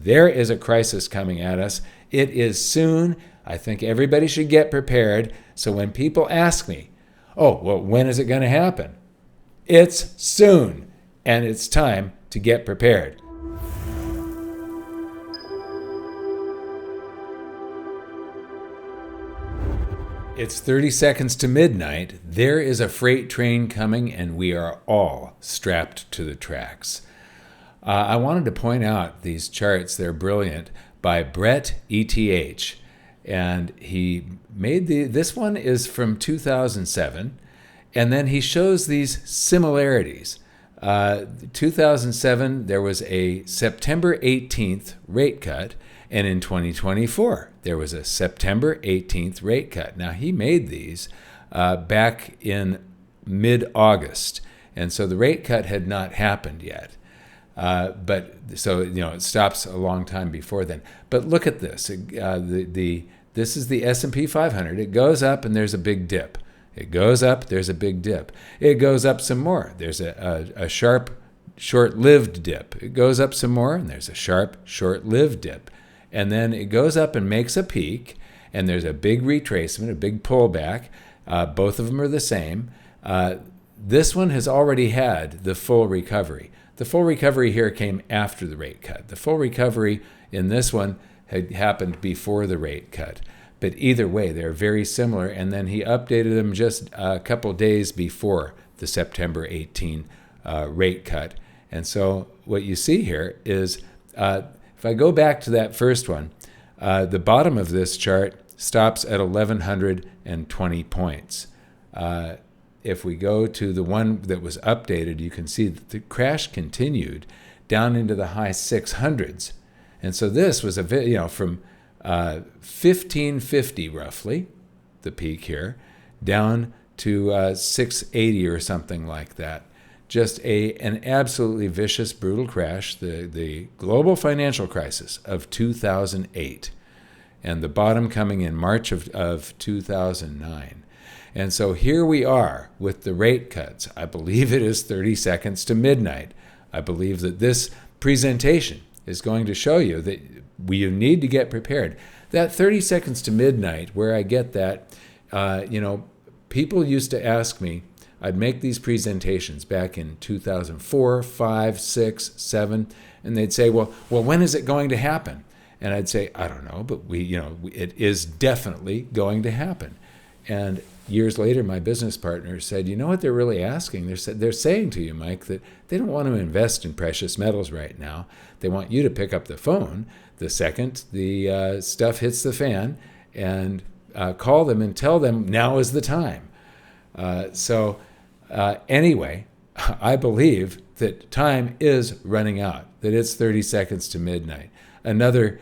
there is a crisis coming at us. It is soon. I think everybody should get prepared. So when people ask me, oh, well, when is it going to happen? It's soon, and it's time to get prepared. It's 30 seconds to midnight. There is a freight train coming, and we are all strapped to the tracks. I wanted to point out these charts. They're brilliant, by Brett ETH. And he made this one is from 2007. And then he shows these similarities. 2007, there was a September 18th rate cut. And in 2024, there was a September 18th rate cut. Now, he made these back in mid-August. And so the rate cut had not happened yet. But so, it stops a long time before then. But look at this. This is the S&P 500. It goes up and there's a big dip. It goes up, there's a big dip. It goes up some more. There's a sharp, short-lived dip. It goes up some more and there's a sharp, short-lived dip. And then it goes up and makes a peak, and there's a big retracement, a big pullback. Both of them are the same. This one has already had the full recovery. The full recovery here came after the rate cut. The full recovery in this one had happened before the rate cut. But either way, they're very similar. And then he updated them just a couple days before the September 18 rate cut. And so what you see here is, if I go back to that first one, the bottom of this chart stops at 1,120 points. If we go to the one that was updated, you can see that the crash continued down into the high 600s. And so this was from 1,550 roughly, the peak here, down to 680 or something like that. Just an absolutely vicious, brutal crash, the global financial crisis of 2008, and the bottom coming in March of 2009. And so here we are with the rate cuts. I believe it is 30 seconds to midnight. I believe that this presentation is going to show you that you need to get prepared. That 30 seconds to midnight, where I get that, people used to ask me, I'd make these presentations back in 2004, 5, 6, 7, and they'd say, well, when is it going to happen? And I'd say, I don't know, but it is definitely going to happen. And years later, my business partner said, you know what they're really asking? They're saying to you, Mike, that they don't want to invest in precious metals right now. They want you to pick up the phone the second the stuff hits the fan and call them and tell them now is the time. Anyway, I believe that time is running out, that it's 30 seconds to midnight. Another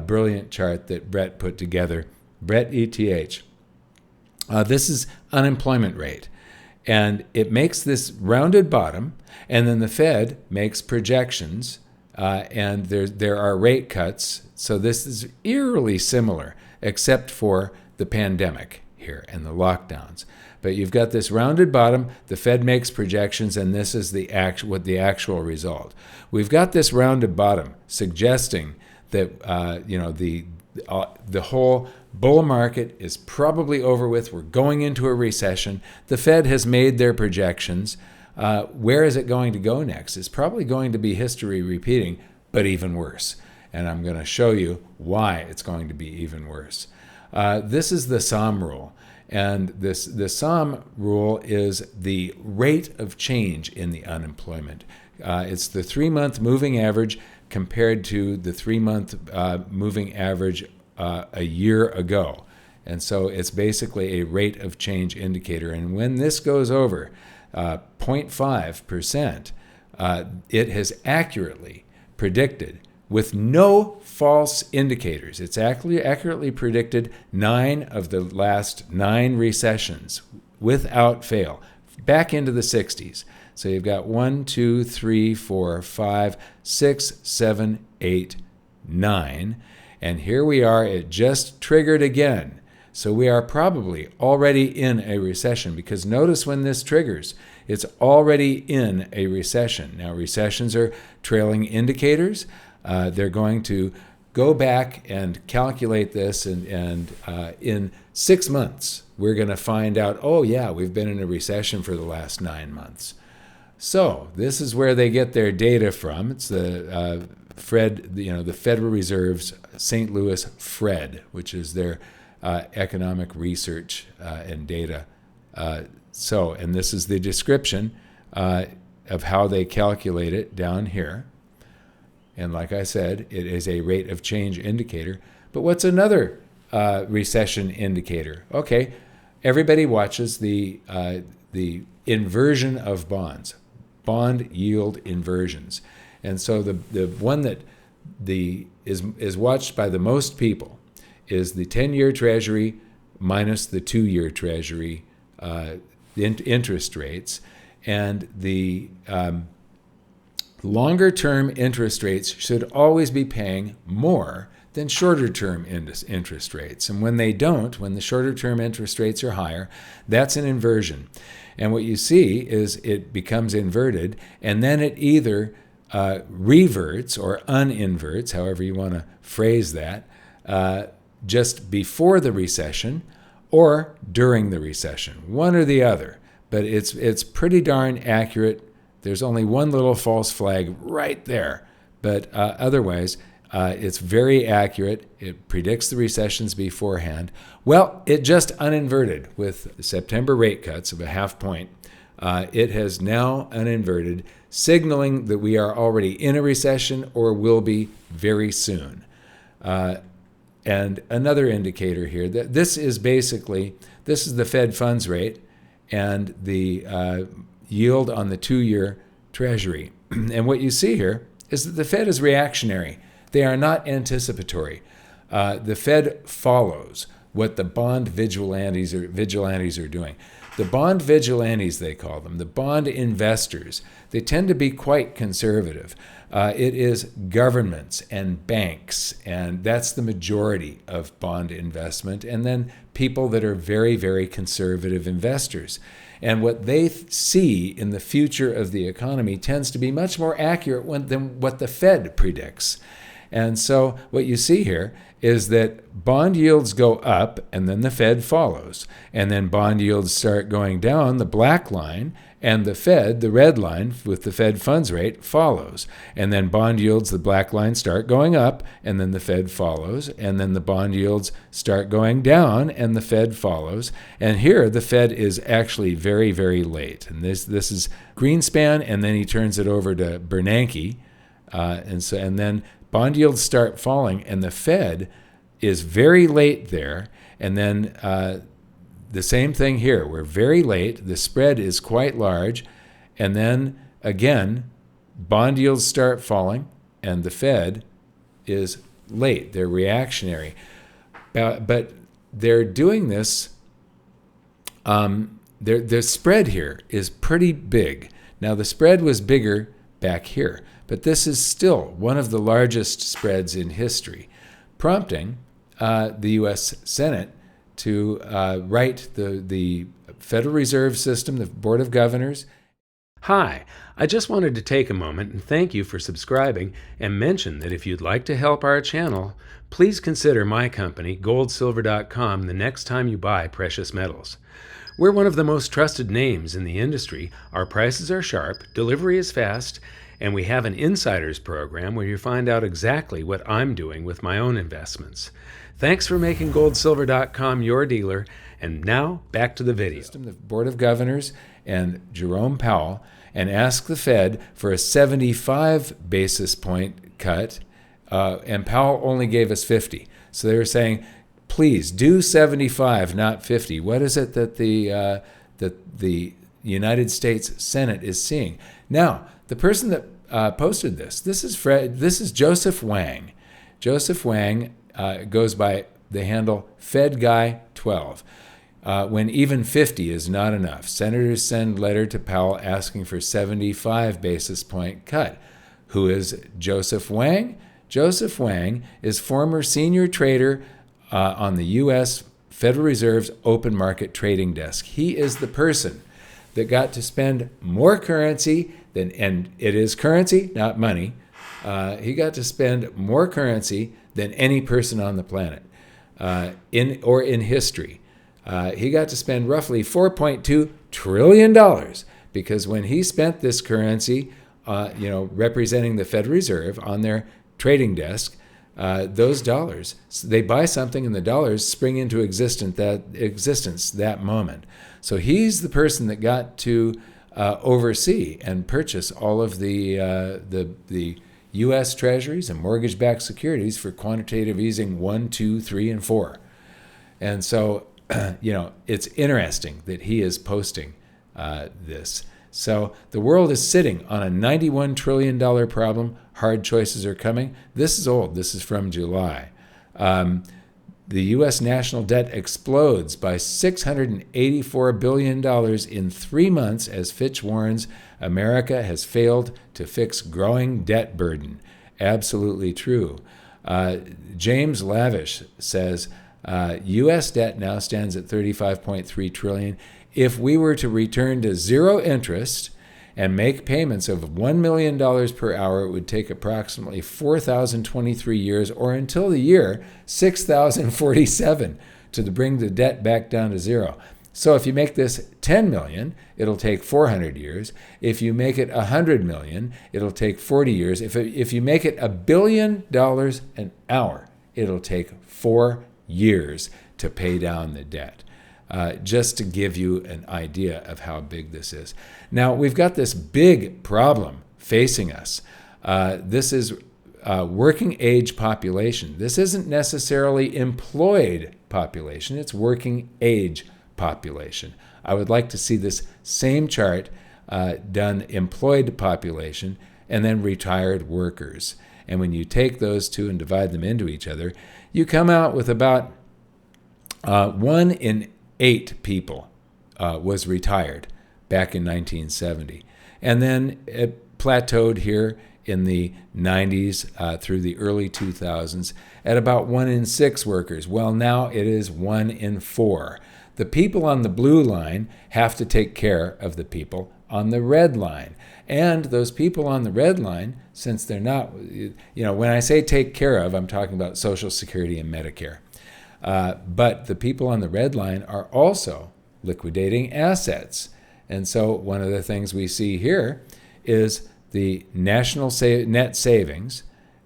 brilliant chart that Brett put together, Brett ETH. This is unemployment rate. And it makes this rounded bottom, and then the Fed makes projections, and there are rate cuts. So this is eerily similar, except for the pandemic here and the lockdowns. But you've got this rounded bottom, the Fed makes projections, and this is the actual result. We've got this rounded bottom suggesting that the whole bull market is probably over with. We're going into a recession. The Fed has made their projections. Where is it going to go next? It's probably going to be history repeating, but even worse. And I'm going to show you why it's going to be even worse. This is the Sahm rule. And the Sahm rule is the rate of change in the unemployment. It's the 3-month moving average compared to the 3-month moving average a year ago. And so it's basically a rate of change indicator. And when this goes over 0.5%, it has accurately predicted, with no false indicators. It's accurately predicted 9 of the last 9 recessions without fail, back into the 60s. So you've got 1, 2, 3, 4, 5, 6, 7, 8, 9. And here we are, it just triggered again. So we are probably already in a recession, because notice when this triggers, it's already in a recession. Now, recessions are trailing indicators. They're going to go back and calculate this, and in 6 months, we're going to find out, oh yeah, we've been in a recession for the last 9 months. So this is where they get their data from. It's the the Federal Reserve's St. Louis Fred, which is their economic research and data. And this is the description of how they calculate it down here. And like I said, it is a rate of change indicator. But what's another recession indicator? Okay, everybody watches the inversion of bonds, bond yield inversions. And so the one that is watched by the most people is the 10-year Treasury minus the 2-year Treasury interest rates. And the longer-term interest rates should always be paying more than shorter-term interest rates. And when they don't, when the shorter-term interest rates are higher, that's an inversion. And what you see is it becomes inverted, and then it either reverts or uninverts, however you want to phrase that, just before the recession or during the recession, one or the other. But it's pretty darn accurate. There's only one little false flag right there, but otherwise it's very accurate. It predicts the recessions beforehand. Well, it just uninverted with September rate cuts of a half point. It has now uninverted, signaling that we are already in a recession or will be very soon. And another indicator here, that this is the Fed funds rate and the yield on the 2-year Treasury. And what you see here is that the Fed is reactionary. They are not anticipatory. The Fed follows what the bond vigilantes are doing. The bond vigilantes, they call them, the bond investors, they tend to be quite conservative. It is governments and banks, and that's the majority of bond investment, and then people that are very, very conservative investors. And what they see in the future of the economy tends to be much more accurate than what the Fed predicts. And so what you see here is that bond yields go up, and then the Fed follows. And then bond yields start going down, the black line, and the Fed, the red line with the Fed funds rate, follows. And then bond yields, the black line, start going up, and then the Fed follows. And then the bond yields start going down, and the Fed follows. And here, the Fed is actually very, very late. And this is Greenspan, and then he turns it over to Bernanke. And then bond yields start falling, and the Fed is very late there. And then the same thing here. We're very late. The spread is quite large. And then, again, bond yields start falling, and the Fed is late. They're reactionary. But they're doing this. The spread here is pretty big. Now, the spread was bigger back here, but this is still one of the largest spreads in history, prompting the U.S. Senate to write the Federal Reserve System, the Board of Governors. Hi, I just wanted to take a moment and thank you for subscribing and mention that if you'd like to help our channel, please consider my company, GoldSilver.com, the next time you buy precious metals. We're one of the most trusted names in the industry. Our prices are sharp, delivery is fast, and we have an insiders program where you find out exactly what I'm doing with my own investments. Thanks for making GoldSilver.com your dealer. And now, back to the video. The Board of Governors and Jerome Powell, and ask the Fed for a 75 basis point cut, and Powell only gave us 50. So they were saying, please do 75, not 50. What is it that the United States Senate is seeing? Now, the person that posted this is Joseph Wang. Joseph Wang goes by the handle FedGuy12. When even 50 is not enough, senators send letter to Powell asking for 75 basis point cut. Who is Joseph Wang? Joseph Wang is former senior trader on the U.S. Federal Reserve's open market trading desk. He is the person that got to spend more currency and it is currency, not money, He got to spend more currency than any person on the planet in history. He got to spend roughly $4.2 trillion because when he spent this currency, representing the Federal Reserve on their trading desk, those dollars, they buy something and the dollars spring into existence that moment. So he's the person that got to oversee and purchase all of the U.S. Treasuries and mortgage-backed securities for quantitative easing 1, 2, 3, and 4. And so, it's interesting that he is posting this. So the world is sitting on a $91 trillion problem. Hard choices are coming. This is old. This is from July. The U.S. national debt explodes by $684 billion in 3 months as Fitch warns America has failed to fix growing debt burden. Absolutely true. James Lavish says U.S. debt now stands at $35.3 trillion. If we were to return to zero interest and make payments of $1 million per hour, it would take approximately 4,023 years, or until the year 6,047, to bring the debt back down to zero. So if you make this 10 million, it'll take 400 years. If you make it 100 million, it'll take 40 years. If you make it $1 billion an hour, it'll take 4 years to pay down the debt. Just to give you an idea of how big this is. Now, we've got this big problem facing us. This is working age population. This isn't necessarily employed population. It's working age population. I would like to see this same chart done employed population and then retired workers. And when you take those two and divide them into each other, you come out with about 1 in 8 people was retired back in 1970. And then it plateaued here in the 90s through the early 2000s at about 1 in 6 workers. Well, now it is 1 in 4. The people on the blue line have to take care of the people on the red line. And those people on the red line, since they're not, when I say take care of, I'm talking about Social Security and Medicare. But the people on the red line are also liquidating assets. And so one of the things we see here is the national net savings,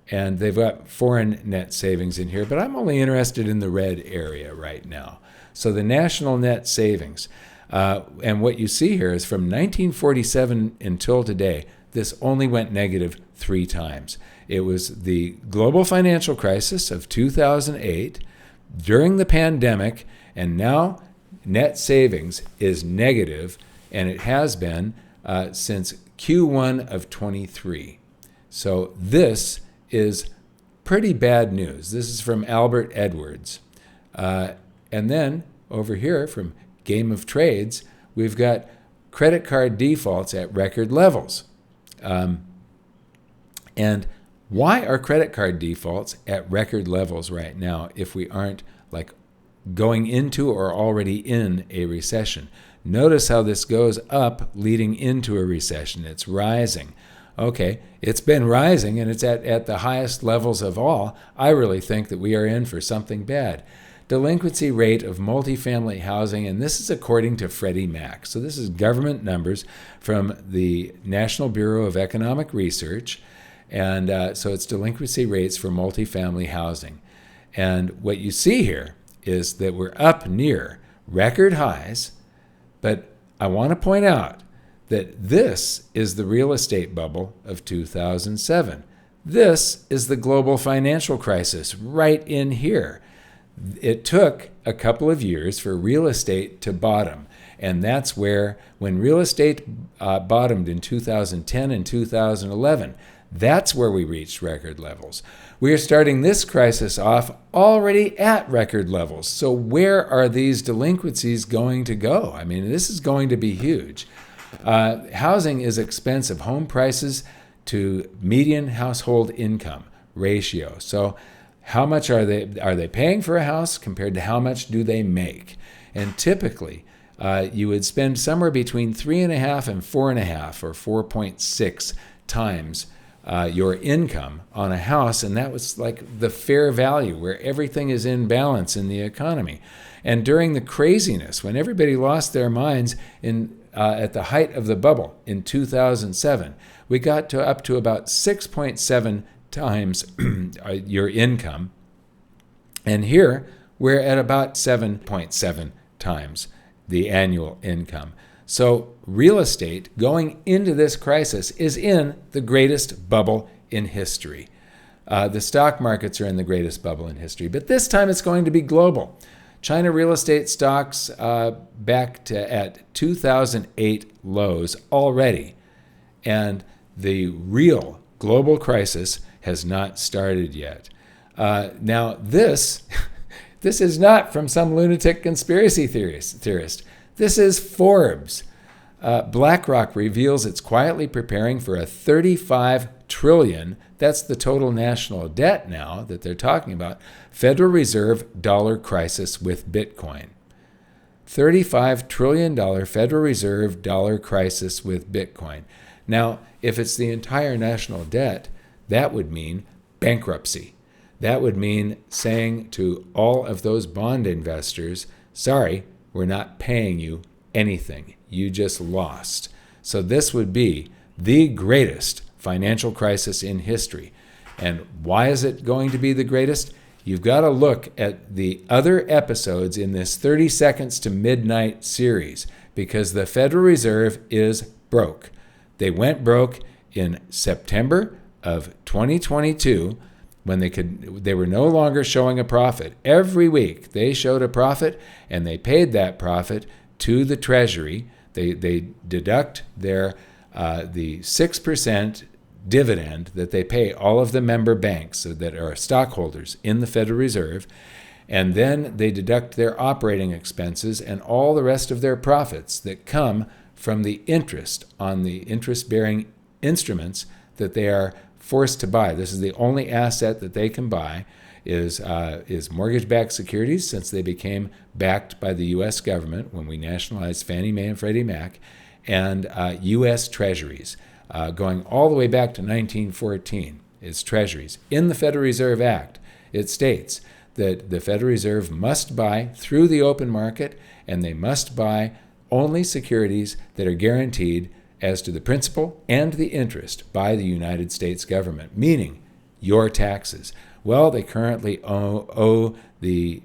and they've got foreign net savings in here, but I'm only interested in the red area right now. So the national net savings, and what you see here is from 1947 until today, this only went negative 3 times. It was the global financial crisis of 2008, during the pandemic, and now net savings is negative, and it has been since Q1 of 23. So this is pretty bad news. This is from Albert Edwards. And then over here from Game of Trades, we've got credit card defaults at record levels. And why are credit card defaults at record levels right now if we aren't like going into or already in a recession? Notice how this goes up leading into a recession. It's rising. Okay, it's been rising and it's at the highest levels of all. I really think that we are in for something bad. Delinquency rate of multifamily housing, and this is according to Freddie Mac. So this is government numbers from the National Bureau of Economic Research. And so it's delinquency rates for multifamily housing. And what you see here is that we're up near record highs, but I want to point out that this is the real estate bubble of 2007. This is the global financial crisis right in here. It took a couple of years for real estate to bottom. And that's where, when real estate bottomed in 2010 and 2011, that's where we reached record levels. We are starting this crisis off already at record levels. So where are these delinquencies going to go? I mean, this is going to be huge. Housing is expensive. Home prices to median household income ratio. So how much are they paying for a house compared to how much do they make? And typically, you would spend somewhere between 3.5 and 4.5 or 4.6 times your income on a house, and that was like the fair value where everything is in balance in the economy. And during the craziness, when everybody lost their minds at the height of the bubble in 2007, we got up to about 6.7 times your income. And here we're at about 7.7 times the annual income. So real estate going into this crisis is in the greatest bubble in history. The stock markets are in the greatest bubble in history, but this time it's going to be global. China real estate stocks back at 2008 lows already, and the real global crisis has not started yet. Now this is not from some lunatic conspiracy theorist. This is Forbes. BlackRock reveals it's quietly preparing for a $35 trillion, that's the total national debt now that they're talking about, Federal Reserve dollar crisis with Bitcoin. $35 trillion Federal Reserve dollar crisis with Bitcoin. Now, if it's the entire national debt, that would mean bankruptcy. That would mean saying to all of those bond investors, sorry, we're not paying you anything. You just lost. So this would be the greatest financial crisis in history. And why is it going to be the greatest? You've got to look at the other episodes in this 30 Seconds to Midnight series, because the Federal Reserve is broke. They went broke in September of 2022 when they were no longer showing a profit. Every week they showed a profit, and they paid that profit to the Treasury. They deduct the 6% dividend that they pay all of the member banks that are stockholders in the Federal Reserve, and then they deduct their operating expenses and all the rest of their profits that come from the interest on the interest-bearing instruments that they are forced to buy. This is the only asset that they can buy is mortgage-backed securities, since they became backed by the U.S. government when we nationalized Fannie Mae and Freddie Mac, and U.S. Treasuries. Going all the way back to 1914 is Treasuries. In the Federal Reserve Act, it states that the Federal Reserve must buy through the open market, and they must buy only securities that are guaranteed as to the principal and the interest by the United States government, meaning your taxes. Well, they currently owe the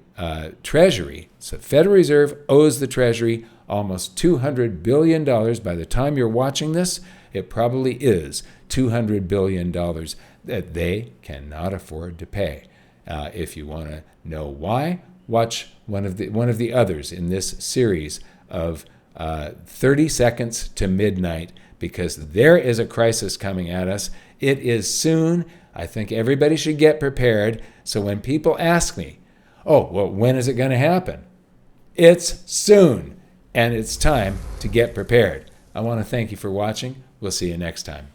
Treasury. So Federal Reserve owes the Treasury almost $200 billion. By the time you're watching this, it probably is $200 billion that they cannot afford to pay. If you want to know why, watch one of the others in this series of 30 Seconds to Midnight, because there is a crisis coming at us. It is soon. I think everybody should get prepared. So when people ask me, oh, well, when is it going to happen? It's soon, and it's time to get prepared. I want to thank you for watching. We'll see you next time.